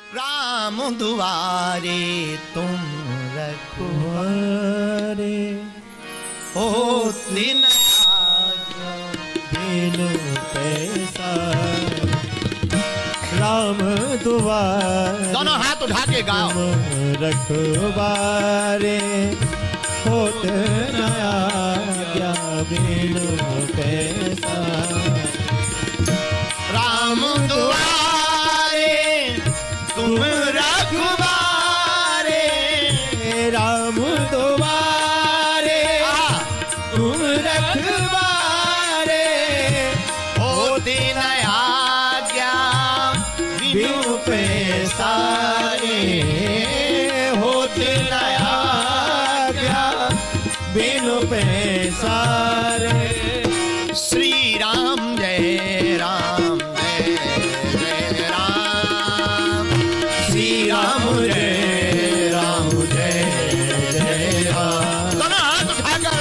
राम दुआरे तुम रखवारे, होती न बिन पैसारे। राम दुआरे दोनों हाथ उठा के गाओ। रखवारे, होत न आज्ञा बिन पैसारे। राम दुआरे तुम रखवारे, राम दुआरे तुम रखवारे, होती न आज्ञा बिनु पैसारे, होते न आज्ञा बिनु पैसारे। श्री राम जय राम जय जय राम, श्री राम जय राम जय जय राम। दोनों हाथ उठाकर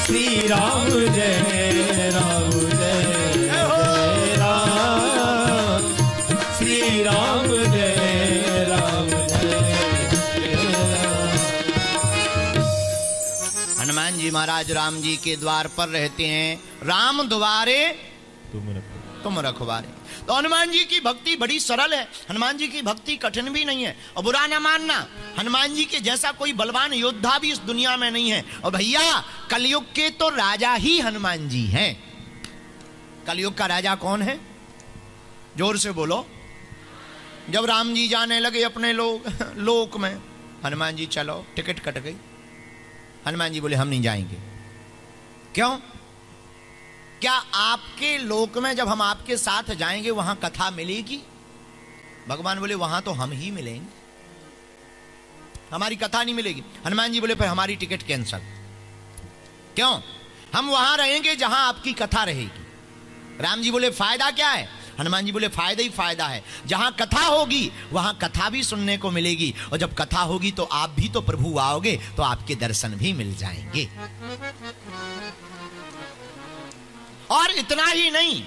श्री राम जय राम जय जय राम, श्री राम जय राम जय जय राम। हनुमान जी महाराज राम जी के द्वार पर रहते हैं। राम द्वारे तुम रखवारे। तो हनुमान जी की भक्ति बड़ी सरल है, हनुमान जी की भक्ति कठिन भी नहीं है। और बुरा ना मानना, हनुमान जी के जैसा कोई बलवान योद्धा भी इस दुनिया में नहीं है। और भैया कलयुग के तो राजा ही हनुमान जी हैं। कलयुग का राजा कौन है? जोर से बोलो। जब राम जी जाने लगे अपने लोक में, हनुमान जी चलो, टिकट कट गई। हनुमान जी बोले हम नहीं जाएंगे। क्यों? क्या आपके लोक में जब हम आपके साथ जाएंगे वहां कथा मिलेगी? भगवान बोले वहां तो हम ही मिलेंगे, हमारी कथा नहीं मिलेगी। हनुमान जी बोले फिर हमारी टिकट कैंसल। क्यों? हम वहां रहेंगे जहां आपकी कथा रहेगी। राम जी बोले फायदा क्या है? हनुमान जी बोले फायदा ही फायदा है। जहां कथा होगी वहां कथा भी सुनने को मिलेगी, और जब कथा होगी तो आप भी तो प्रभु आओगे, तो आपके दर्शन भी मिल जाएंगे। और इतना ही नहीं,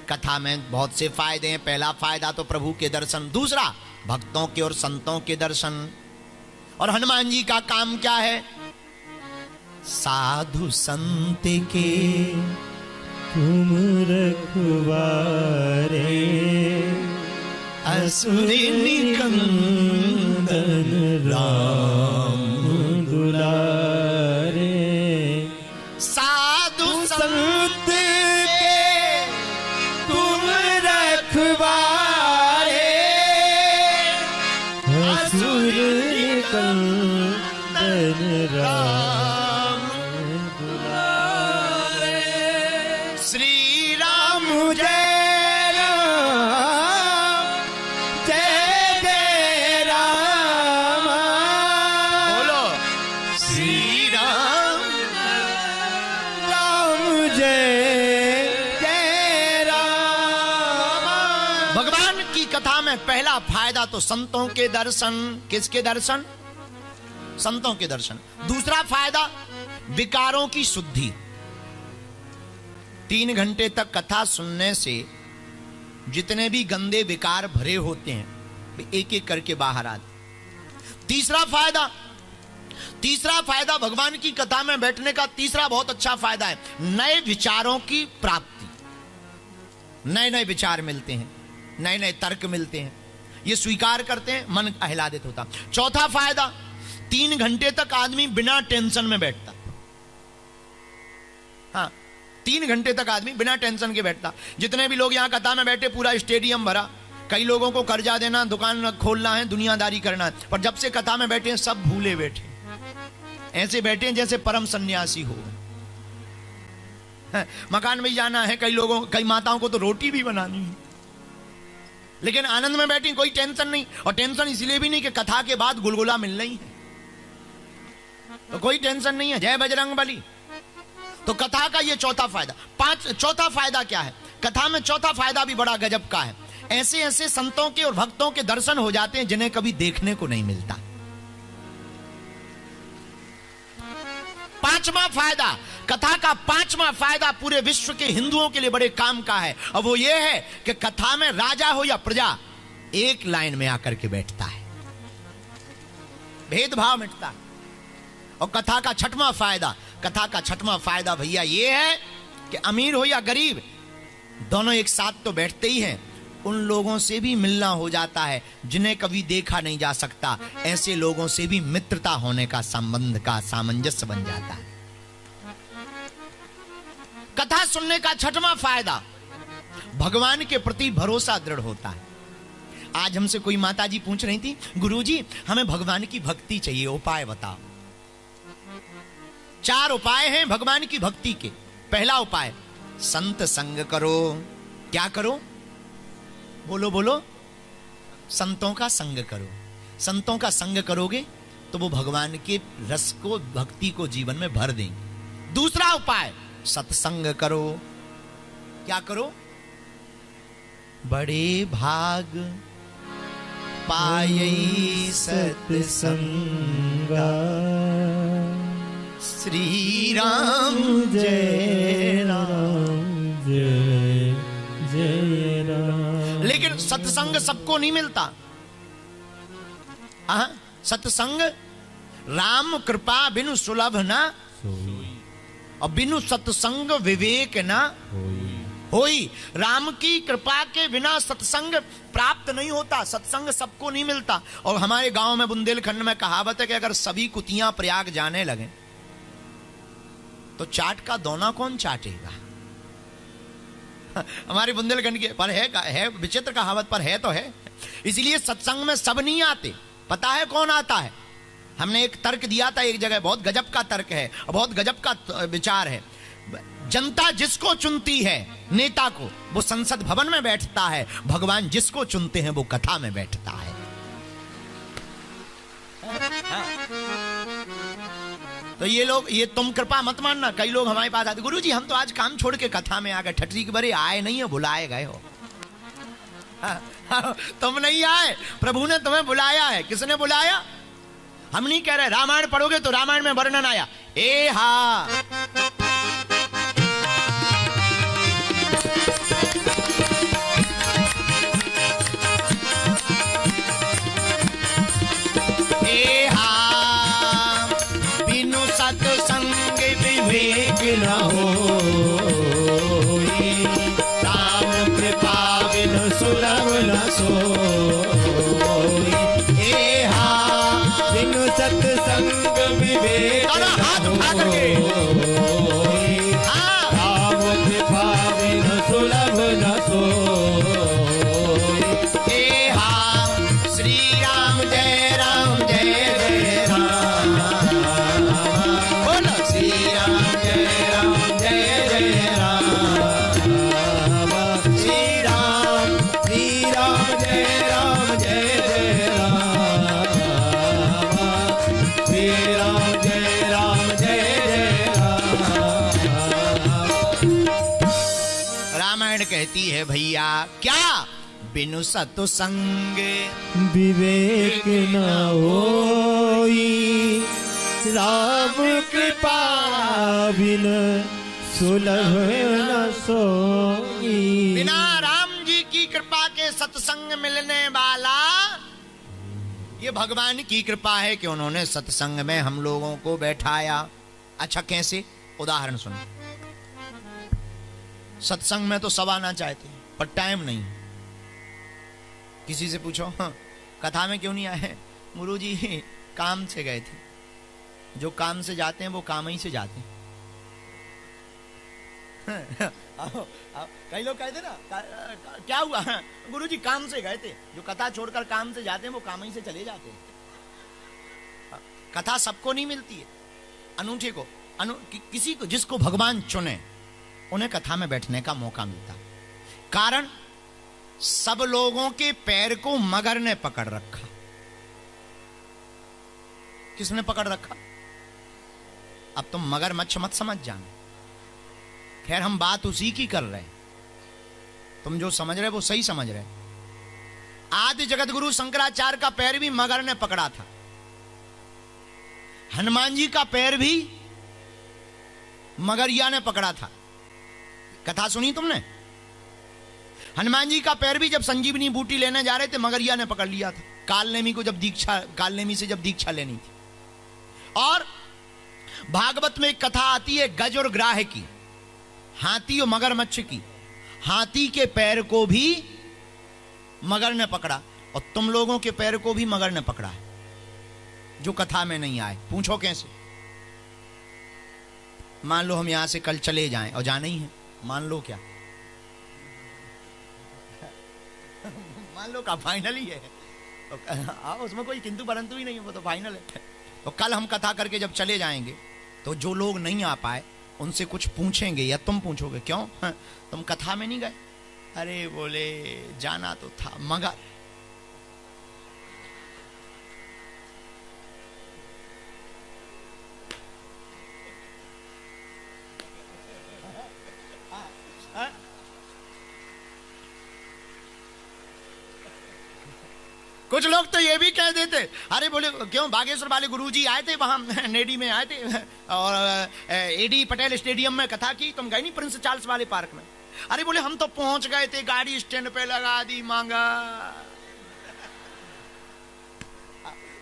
कथा में बहुत से फायदे हैं। पहला फायदा तो प्रभु के दर्शन, दूसरा भक्तों के और संतों के दर्शन। और हनुमान जी का काम क्या है? साधु संत के तुम रखवारे, असुर निकंदन राम दुलारे। साधु संत के तुम रखवारे, असुर निकंदन राम दुलारे। श्री राम जय राम जय जय राम। बोलो श्री राम राम जय जय राम। भगवान की कथा में पहला फायदा तो संतों के दर्शन। किसके दर्शन? संतों के दर्शन। दूसरा फायदा विकारों की शुद्धि। 3 घंटे तक कथा सुनने से जितने भी गंदे विकार भरे होते हैं एक एक करके बाहर आते। तीसरा फायदा भगवान की कथा में बैठने का तीसरा बहुत अच्छा फायदा है, नए विचारों की प्राप्ति। नए नए विचार मिलते हैं, नए नए तर्क मिलते हैं, ये स्वीकार करते हैं, मन आह्लादित होता। चौथा फायदा, 3 घंटे तक आदमी बिना टेंशन में बैठता। हाँ, 3 घंटे तक आदमी बिना टेंशन के बैठता। जितने भी लोग यहां कथा में बैठे पूरा स्टेडियम भरा। कई लोगों को कर्जा देना, दुकान खोलना है, दुनियादारी करना है, पर जब से कथा में बैठे हैं सब भूले बैठे, ऐसे बैठे हैं जैसे परम सन्यासी हो। मकान में जाना है, कई माताओं को तो रोटी भी बनानी है, लेकिन आनंद में बैठी, कोई टेंशन नहीं। और टेंशन इसलिए भी नहीं कि कथा के बाद गुलगुला मिलना ही है, तो कोई टेंशन नहीं है। जय बजरंगबली। तो कथा का ये चौथा फायदा। चौथा फायदा क्या है? कथा में चौथा फायदा भी बड़ा गजब का है। ऐसे ऐसे संतों के और भक्तों के दर्शन हो जाते हैं जिन्हें कभी देखने को नहीं मिलता। पांचवा फायदा, कथा का पांचवा फायदा पूरे विश्व के हिंदुओं के लिए बड़े काम का है, और वो ये है कि कथा में राजा हो या प्रजा, एक लाइन में आकर के बैठता है, भेदभाव मिटता है। और कथा का छठवां फायदा भैया ये है कि अमीर हो या गरीब, दोनों एक साथ तो बैठते ही हैं। उन लोगों से भी मिलना हो जाता है जिन्हें कभी देखा नहीं जा सकता। ऐसे लोगों से भी मित्रता होने का, संबंध का सामंजस्य बन जाता है। कथा सुनने का छठवां फायदा, भगवान के प्रति भरोसा दृढ़ होता है। आज हमसे कोई माताजी पूछ रही थी, गुरुजी हमें भगवान की भक्ति चाहिए, उपाय बताओ। 4 उपाय हैं भगवान की भक्ति के। पहला उपाय, संत संग करो। क्या करो? बोलो बोलो। संतों का संग करो। संतों का संग करोगे तो वो भगवान के रस को, भक्ति को जीवन में भर देंगे। दूसरा उपाय, सत्संग करो। क्या करो? बड़े भाग पायई सत्संगा, श्री राम जय राम जय जय राम। लेकिन सत्संग सबको नहीं मिलता। सत्संग राम कृपा बिनु सुलभ ना और बिनु सत्संग विवेक ना होई। राम की कृपा के बिना सत्संग प्राप्त नहीं होता, सत्संग सबको नहीं मिलता। और हमारे गांव में बुंदेलखंड में कहावत है कि अगर सभी कुतियां प्रयाग जाने लगे तो चाट का दोना कौन चाटेगा? हमारे बुंदेलखंड के पर है विचित्र कहावत, पर है तो है। इसलिए सत्संग में सब नहीं आते। पता है कौन आता है? हमने एक तर्क दिया था एक जगह, बहुत गजब का तर्क है, बहुत गजब का विचार है। जनता जिसको चुनती है, नेता को, वो संसद भवन में बैठता है। भगवान जिसको चुनते हैं वो कथा में बैठता है। तो ये लोग, ये तुम कृपा मत मानना। कई लोग हमारे पास आते, गुरुजी हम तो आज काम छोड़ के कथा में आ गए। ठटरी के बरे आए नहीं हो, बुलाए गए हो। तुम नहीं आए, प्रभु ने तुम्हें बुलाया है। किसने बुलाया? हम नहीं कह रहे। रामायण पढ़ोगे तो रामायण में वर्णन आया, ए हा बिनु सत्संग विवेक न होई, राम कृपा बिनु सुलभ न सोई। बिनु सत्संग विवेक हाथ उठा करके, राम कृपा बिनु सुलभ न सोई। श्री राम जय राम जय जय राम। बोलो श्री राम जय राम जय जय राम। श्री राम जय राम जय जय राम। श्री राम जय जय राम। रामायण कहती है भैया क्या? बिनु सत्संग विवेक न होई, राम कृपा बिनु सुलभ न सोई। बिना राम जी की कृपा के सत्संग मिलने वाला, ये भगवान की कृपा है कि उन्होंने सत्संग में हम लोगों को बैठाया। अच्छा कैसे? उदाहरण सुनो। सत्संग में तो सब आना चाहते हैं पर टाइम नहीं। किसी से पूछो, हाँ, कथा में क्यों नहीं आए? गुरुजी काम से गए थे। जो काम से जाते हैं वो काम ही से जाते हैं। कई लोग कहते ना क्या हुआ? गुरुजी काम से गए थे। जो कथा छोड़कर काम से जाते हैं वो काम ही से चले जाते हैं। कथा सबको नहीं मिलती है, अनूठे को, किसी को, जिसको भगवान चुने उन्हें कथा में बैठने का मौका मिलता। कारण सब लोगों के पैर को मगर ने पकड़ रखा। किसने पकड़ रखा? अब तुम मगरमच्छ मत समझ जाना। खैर हम बात उसी की कर रहे हैं। तुम जो समझ रहे वो सही समझ रहे। आदि जगत गुरु शंकराचार्य का पैर भी मगर ने पकड़ा था। हनुमान जी का पैर भी मगरिया ने पकड़ा था। कथा सुनी तुमने? हनुमान जी का पैर भी जब संजीवनी बूटी लेने जा रहे थे मगरिया ने पकड़ लिया था, कालनेमी को जब कालनेमी से जब दीक्षा लेनी थी। और भागवत में एक कथा आती है गज और ग्राह की, हाथी और मगरमच्छ की। हाथी के पैर को भी मगर ने पकड़ा और तुम लोगों के पैर को भी मगर ने पकड़ा है, जो कथा में नहीं आए। पूछो कैसे? मान लो हम यहां से कल चले जाएं और जाना ही है, मान लो क्या, मान लो का फाइनल ही है, तो उसमें कोई किंतु परंतु ही नहीं है, वो तो फाइनल है। तो कल हम कथा करके जब चले जाएंगे तो जो लोग नहीं आ पाए उनसे कुछ पूछेंगे या तुम पूछोगे क्यों तुम कथा में नहीं गए? अरे बोले जाना तो था मगर कुछ लोग तो ये भी कह देते, अरे बोले क्यों बागेश्वर वाले गुरुजी आए थे वहां नेडी में आए थे और एडी पटेल स्टेडियम में कथा की, तुम गए नहीं प्रिंस चार्ल्स वाले पार्क में? अरे बोले हम तो पहुंच गए थे, गाड़ी स्टैंड पे लगा दी,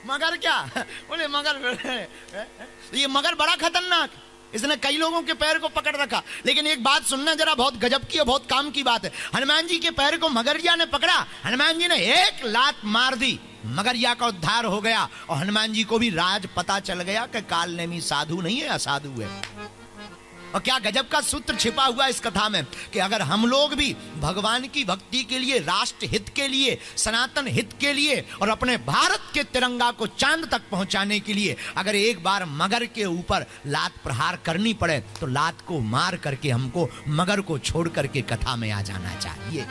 मगर क्या बोले मगर ये मगर बड़ा खतरनाक, इसने कई लोगों के पैर को पकड़ रखा। लेकिन एक बात सुनना जरा, बहुत गजब की और बहुत काम की बात है। हनुमान जी के पैर को मगरिया ने पकड़ा, हनुमान जी ने एक लात मार दी, मगरिया का उद्धार हो गया और हनुमान जी को भी राज पता चल गया कि कालनेमी साधु नहीं है, असाधु है। और क्या गजब का सूत्र छिपा हुआ इस कथा में कि अगर हम लोग भी भगवान की भक्ति के लिए, राष्ट्र हित के लिए, सनातन हित के लिए और अपने भारत के तिरंगा को चांद तक पहुंचाने के लिए अगर एक बार मगर के ऊपर लात प्रहार करनी पड़े तो लात को मार करके हमको मगर को छोड़ करके कथा में आ जाना चाहिए।